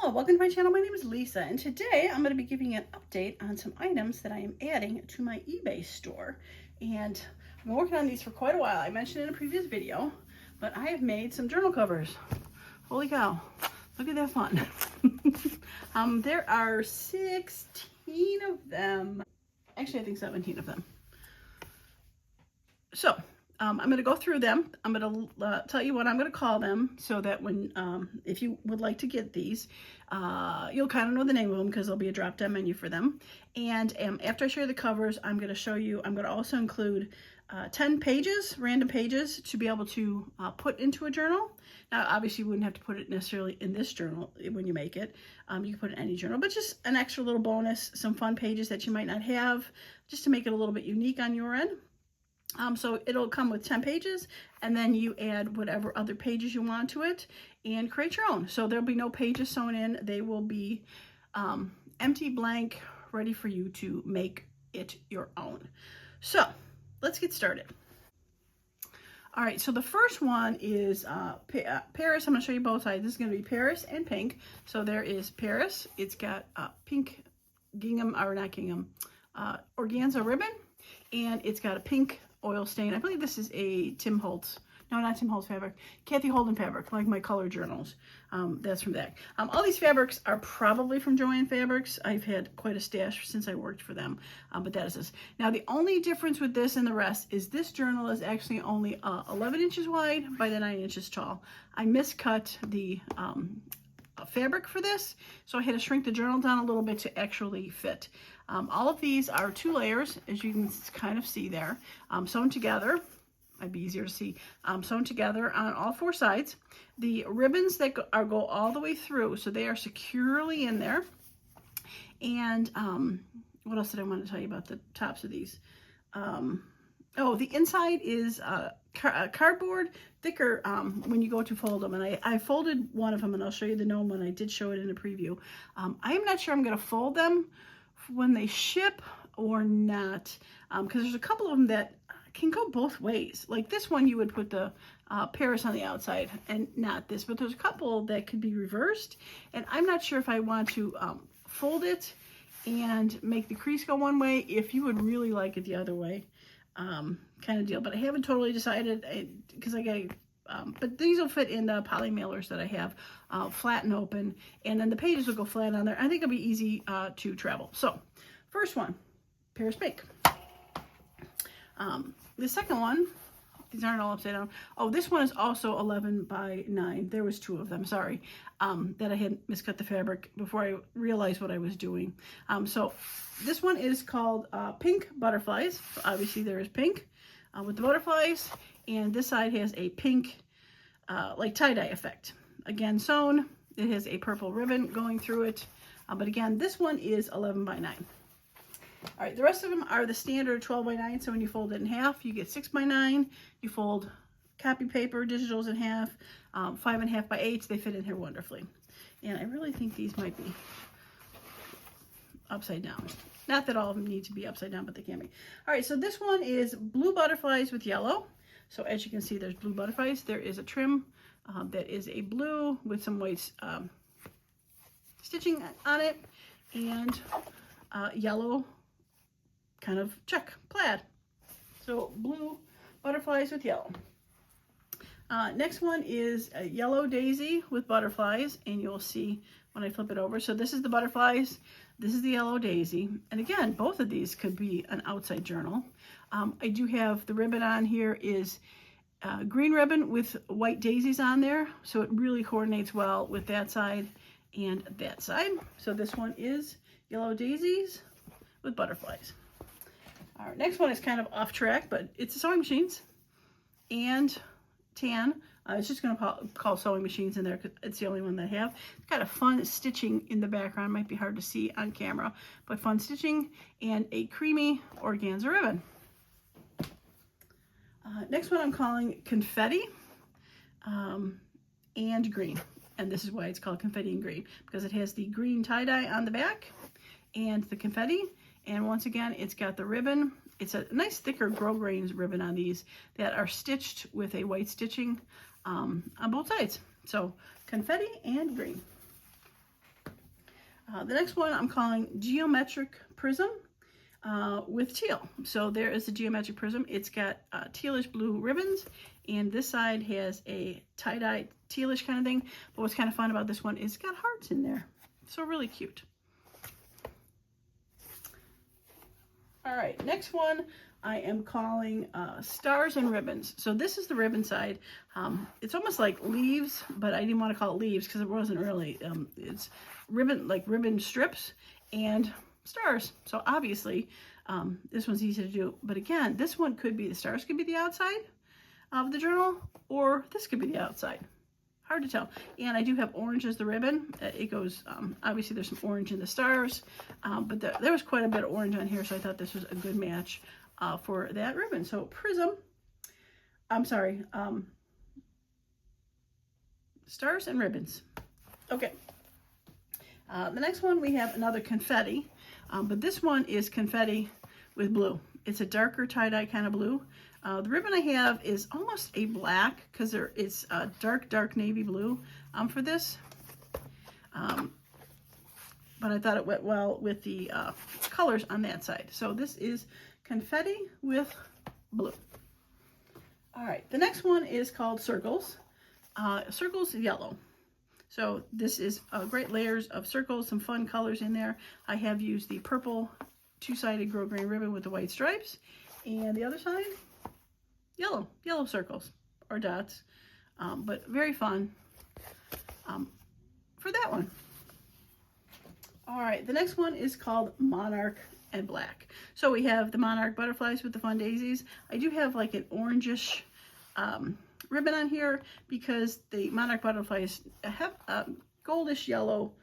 Hello, welcome to my channel. My name is Lisa, and today I'm going to be giving you an update on some items that I am adding to my eBay store. And I've been working on these for quite a while. I mentioned in a previous video, but I have made some journal covers. Holy cow, look at that fun. There are 16 of them. Actually, I think 17 of them. So I'm going to go through them. I'm going to tell you what I'm going to call them so that when, if you would like to get these, you'll kind of know the name of them because there'll be a drop-down menu for them. And after I show you the covers, I'm going to show you, I'm going to also include 10 pages, random pages to be able to put into a journal. Now, obviously, you wouldn't have to put it necessarily in this journal when you make it. You can put it in any journal, but just an extra little bonus, some fun pages that you might not have, just to make it a little bit unique on your end. So it'll come with 10 pages, and then you add whatever other pages you want to it and create your own. So there'll be no pages sewn in. They will be empty, blank, ready for you to make it your own. So let's get started. All right, so the first one is Paris. I'm going to show you both sides. This is going to be Paris and pink. So there is Paris. It's got pink gingham, or not gingham, organza ribbon, and it's got a pink oil stain. I believe this is a Tim Holtz. No, not Tim Holtz fabric. Kathy Holden fabric, like my color journals. That's from that. All these fabrics are probably from Joann Fabrics. I've had quite a stash since I worked for them, but that is this. Now, the only difference with this and the rest is this journal is actually only 11 inches wide by the 9 inches tall. I miscut the fabric for this, so I had to shrink the journal down a little bit to actually fit. All of these are 2 layers, as you can kind of see there, sewn together. Might be easier to see, sewn together on all 4 sides. The ribbons that go all the way through, so they are securely in there. And what else did I want to tell you about the tops of these? Oh, the inside is cardboard, thicker when you go to fold them. And I folded one of them, and I'll show you the Gnome one. I did show it in a preview. I am not sure I'm going to fold them when they ship or not, because there's a couple of them that can go both ways. Like this one, you would put the Paris on the outside and not this, but there's a couple that could be reversed, and I'm not sure if I want to fold it and make the crease go one way, if you would really like it the other way, kind of deal. But I haven't totally decided, because I got but these will fit in the poly mailers that I have, flat and open, and then the pages will go flat on there. I think it'll be easy to travel. So first one, Paris pink. The second one, these aren't all upside down. Oh, this one is also 11 by 9. There was 2 of them, sorry, that I had miscut the fabric before I realized what I was doing. So this one is called Pink Butterflies. Obviously there is pink with the butterflies, and this side has a pink, like tie-dye effect. Again, sewn. It has a purple ribbon going through it. But again, this one is 11 by 9. All right, the rest of them are the standard 12 by 9. So when you fold it in half, you get 6 by 9. You fold copy paper, digitals in half, 5.5 by 8. They fit in here wonderfully. And I really think these might be upside down. Not that all of them need to be upside down, but they can be. All right, so this one is blue butterflies with yellow. So as you can see, there's blue butterflies. There is a trim that is a blue with some white stitching on it, and yellow kind of check plaid. So blue butterflies with yellow. Next one is a yellow daisy with butterflies, and you'll see when I flip it over. So this is the butterflies, this is the yellow daisy, and again, both of these could be an outside journal. I do have the ribbon on here is green ribbon with white daisies on there, so it really coordinates well with that side and that side. So this one is yellow daisies with butterflies. All right, next one is kind of off track, but it's sewing machines and tan. I was just going to call sewing machines in there because it's the only one that I have. It's got a fun stitching in the background. Might be hard to see on camera, but fun stitching and a creamy organza ribbon. Next one I'm calling Confetti and green. And this is why it's called Confetti and green, because it has the green tie-dye on the back and the confetti. And once again, it's got the ribbon. It's a nice thicker grosgrain ribbon on these that are stitched with a white stitching on both sides. So confetti and green. The next one I'm calling Geometric Prism with teal. So there is the Geometric Prism. It's got tealish blue ribbons, and this side has a tie-dye tealish kind of thing. But what's kind of fun about this one is it's got hearts in there. So really cute. All right, next one I am calling Stars and Ribbons. So this is the ribbon side. It's almost like leaves, but I didn't want to call it leaves because it wasn't really. It's ribbon, like ribbon strips and stars. So obviously this one's easy to do. But again, this one could be, the stars could be the outside of the journal, or this could be the outside. Hard to tell. And I do have orange as the ribbon. It goes, obviously there's some orange in the stars, but there was quite a bit of orange on here, so I thought this was a good match for that ribbon. So Prism, I'm sorry, Stars and Ribbons. Okay. The next one we have another Confetti, but this one is Confetti with blue. It's a darker tie-dye kind of blue. The ribbon I have is almost a black because it's a dark navy blue for this. But I thought it went well with the colors on that side. So this is Confetti with blue. All right, the next one is called Circles. Circles yellow. So this is great layers of circles, some fun colors in there. I have used the purple two-sided grosgrain ribbon with the white stripes, and the other side, yellow circles or dots, but very fun for that one. All right, the next one is called Monarch and Black. So we have the Monarch butterflies with the fun daisies. I do have like an orangish ribbon on here because the Monarch butterflies have a goldish yellow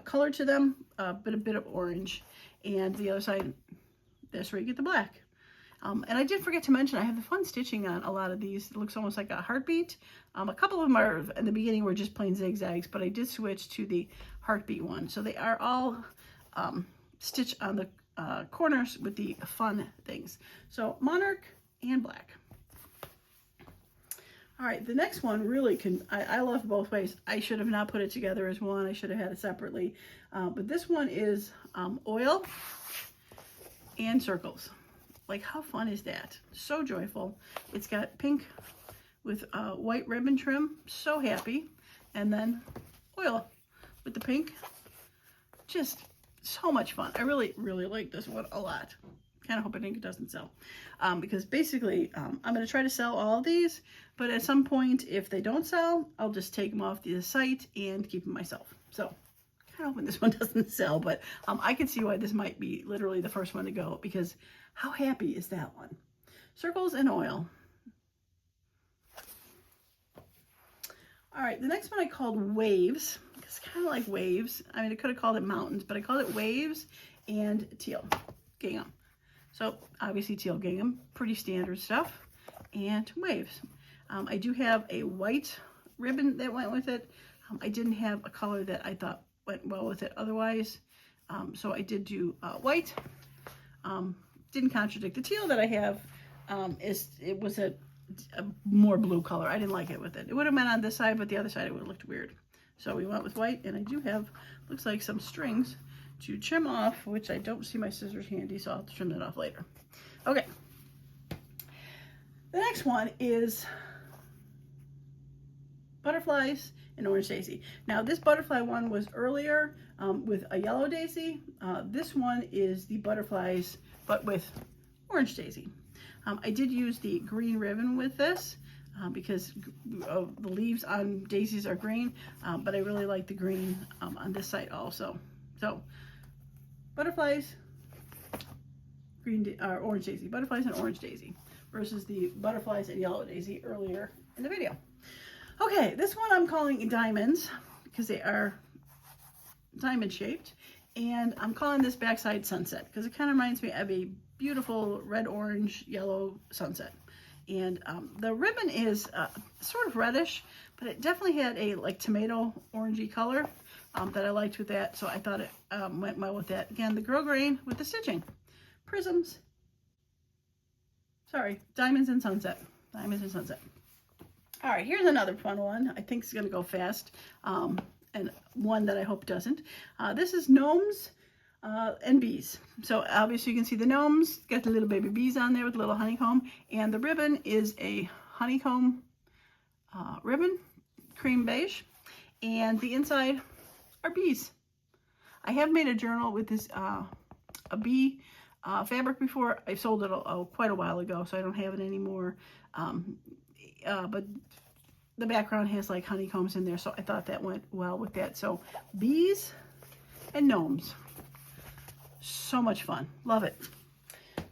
color to them, but a bit of orange. And the other side, that's where you get the black. And I did forget to mention, I have the fun stitching on a lot of these. It looks almost like a heartbeat. A couple of them are, in the beginning, were just plain zigzags, but I did switch to the heartbeat one. So they are all stitched on the corners with the fun things. So Monarch and Black. All right, the next one really can, I love both ways. I should have not put it together as one. I should have had it separately. But this one is oil and circles. Like, how fun is that? So joyful. It's got pink with white ribbon trim. So happy. And then oil with the pink. Just so much fun. I really like this one a lot. Kind of hoping it doesn't sell. Because basically, I'm going to try to sell all of these. But at some point, if they don't sell, I'll just take them off the site and keep them myself. So, kind of hoping this one doesn't sell. But I can see why this might be literally the first one to go. Because how happy is that one? Circles and oil. All right, the next one I called Waves. It's kind of like waves. I mean, I could have called it mountains, but I called it Waves and Teal Gingham. So obviously Teal Gingham, pretty standard stuff. And Waves. I do have a white ribbon that went with it. I didn't have a color that I thought went well with it otherwise. So I did do white. Didn't contradict the teal that I have. It was a more blue color. I didn't like it with it. It would have been on this side, but the other side it would have looked weird. So we went with white, and I do have, looks like some strings to trim off, which I don't see my scissors handy, so I'll have to trim that off later. Okay. The next one is Butterflies and Orange Daisy. Now this butterfly one was earlier with a yellow daisy. This one is the butterflies, but with orange daisy. I did use the green ribbon with this because the leaves on daisies are green, but I really like the green on this side also. So butterflies, orange daisy, butterflies and orange daisy versus the butterflies and yellow daisy earlier in the video. Okay, this one I'm calling diamonds because they are diamond shaped, and I'm calling this backside sunset because it kind of reminds me of a beautiful red, orange, yellow sunset. And the ribbon is sort of reddish, but it definitely had a like tomato orangey color that I liked with that, so I thought it went well with that. Again, the grosgrain with the stitching. Prisms. Sorry, diamonds and sunset. Diamonds and sunset. All right, here's another fun one. I think it's going to go fast. and one that I hope doesn't. This is Gnomes and Bees. So obviously you can see the gnomes, got the little baby bees on there with a little honeycomb, and the ribbon is a honeycomb ribbon, cream beige, and the inside are bees. I have made a journal with this a bee fabric before. I sold it quite a while ago, so I don't have it anymore. But the background has like honeycombs in there, so I thought that went well with that. So bees and gnomes, so much fun, love it.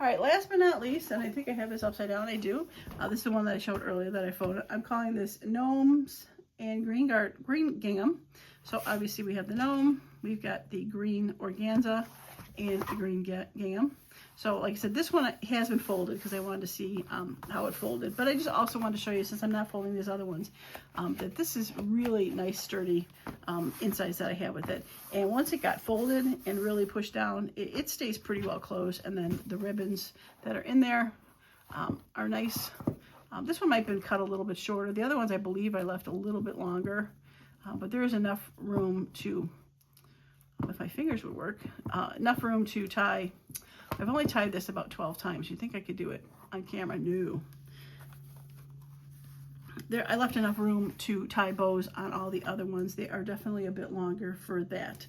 All right, last but not least, and I think I have this upside down. I do. This is the one that I showed earlier that I photoed. I'm calling this Gnomes and Green Gingham. So obviously we have the gnome, we've got the green organza, and the green gingham. So like I said, this one has been folded because I wanted to see how it folded. But I just also wanted to show you, since I'm not folding these other ones, that this is really nice, sturdy insides that I have with it. And once it got folded and really pushed down, it stays pretty well closed. And then the ribbons that are in there are nice. This one might have been cut a little bit shorter. The other ones, I believe I left a little bit longer. But there is enough room to, if my fingers would work, enough room to tie. I've only tied this about 12 times. You think I could do it on camera? No. There, I left enough room to tie bows on all the other ones. They are definitely a bit longer for that.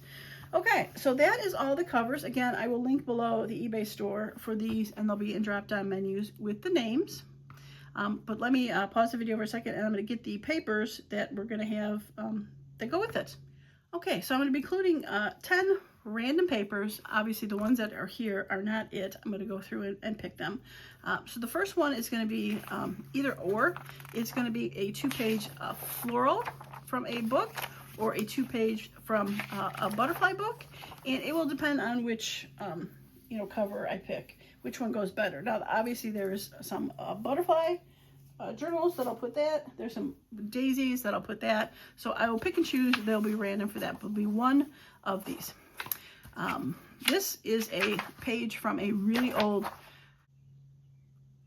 Okay, so that is all the covers. Again, I will link below the eBay store for these, and they'll be in drop-down menus with the names. But let me pause the video for a second, and I'm going to get the papers that we're going to have that go with it. Okay, so I'm going to be including 10 random papers. Obviously, the ones that are here are not it. I'm going to go through and pick them. So the first one is going to be either or. It's going to be a 2-page floral from a book, or a 2-page from a butterfly book, and it will depend on which cover I pick, which one goes better. Now, obviously, there's some butterfly journals that I'll put that. There's some daisies that I'll put that. So I will pick and choose. They'll be random for that. But it'll be one of these. This is a page from a really old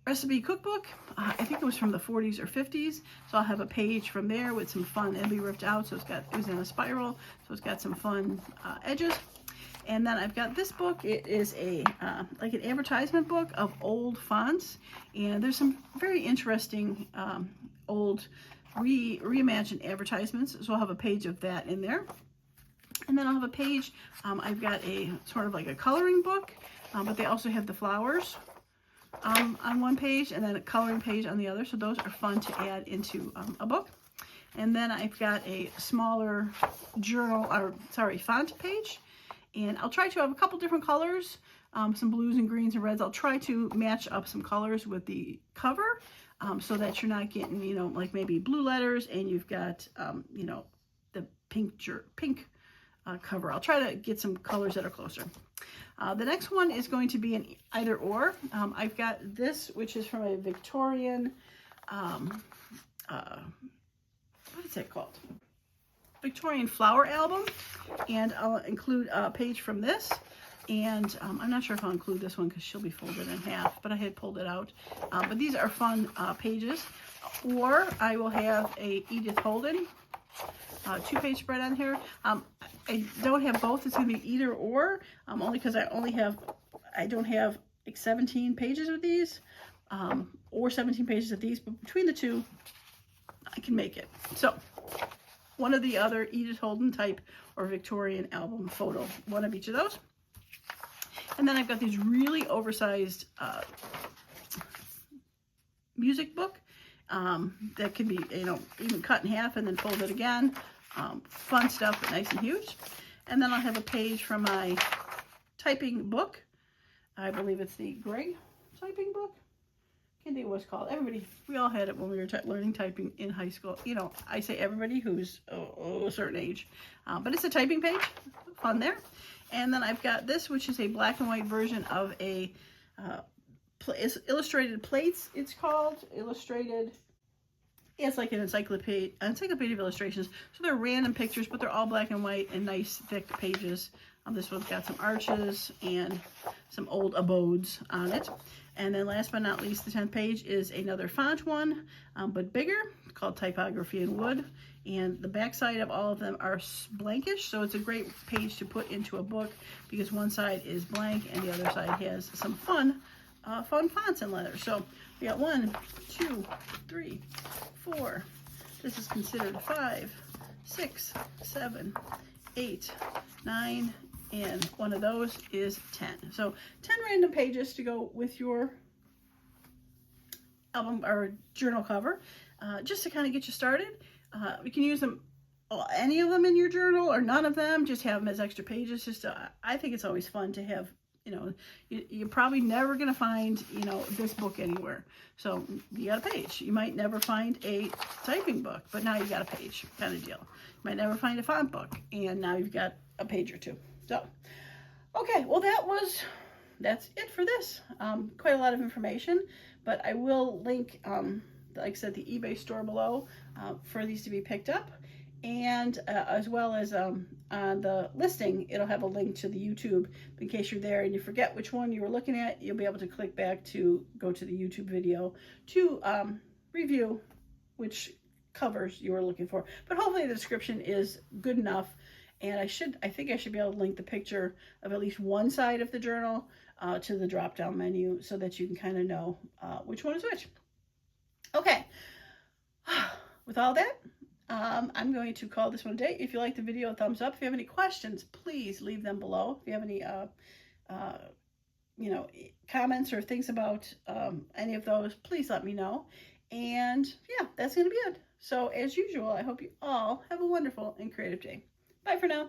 recipe cookbook. I think it was from the 40s or 50s. So I'll have a page from there with some fun. It'll be ripped out. So it was in a spiral. So it's got some fun edges. And then I've got this book. It is a like an advertisement book of old fonts, and there's some very interesting old reimagined advertisements. So I'll have a page of that in there, and then I'll have a page. I've got a sort of like a coloring book, but they also have the flowers on one page, and then a coloring page on the other. So those are fun to add into a book. And then I've got a smaller journal, or sorry, font page. And I'll try to have a couple different colors, some blues and greens and reds. I'll try to match up some colors with the cover so that you're not getting, like maybe blue letters and you've got, the pink cover. I'll try to get some colors that are closer. The next one is going to be an either or. I've got this, which is from a Victorian, what is that called? Victorian flower album, and I'll include a page from this, and I'm not sure if I'll include this one because she'll be folded in half, but I had pulled it out. But these are fun pages. Or I will have a Edith Holden 2-page spread on here. I don't have both. It's going to be either or, only because I don't have like 17 pages of these, or 17 pages of these, but between the two, I can make it. So one of the other Edith Holden type or Victorian album photo, one of each of those. And then I've got these really oversized music book that can be, even cut in half and then folded again. Fun stuff, but nice and huge. And then I'll have a page from my typing book. I believe it's the Greg typing book. Can't think of what it's called. Everybody, we all had it when we were learning typing in high school. I say everybody who's a certain age. But it's a typing page. Fun there. And then I've got this, which is a black and white version of a illustrated plates. It's called illustrated. It's like an encyclopedia of illustrations. So they're random pictures, but they're all black and white and nice thick pages. This one's got some arches and some old abodes on it. And then last but not least, the 10th page is another font one, but bigger. It's called Typography in Wood. And the back side of all of them are blankish, so it's a great page to put into a book because one side is blank and the other side has some fun fonts and letters. So we got 1, 2, 3, 4. This is considered 5, 6, 7, 8, 9, and one of those is 10. So 10 random pages to go with your album or journal cover, just to kind of get you started. You can use them, any of them in your journal or none of them, just have them as extra pages. Just I think it's always fun to have, you know, you're probably never going to find, you know, this book anywhere. So you got a page. You might never find a typing book, but now you got a page kind of deal. You might never find a font book, and now you've got a page or two. So, okay, well that's it for this. Quite a lot of information, but I will link, like I said, the eBay store below for these to be picked up. And as well as on the listing, it'll have a link to the YouTube. In case you're there and you forget which one you were looking at, you'll be able to click back to go to the YouTube video to review which covers you were looking for. But hopefully the description is good enough. And I think I should be able to link the picture of at least one side of the journal to the drop-down menu so that you can kind of know which one is which. Okay, with all that, I'm going to call this one a day. If you like the video, thumbs up. If you have any questions, please leave them below. If you have any, you know, comments or things about any of those, please let me know. And yeah, that's going to be it. So as usual, I hope you all have a wonderful and creative day. Bye for now.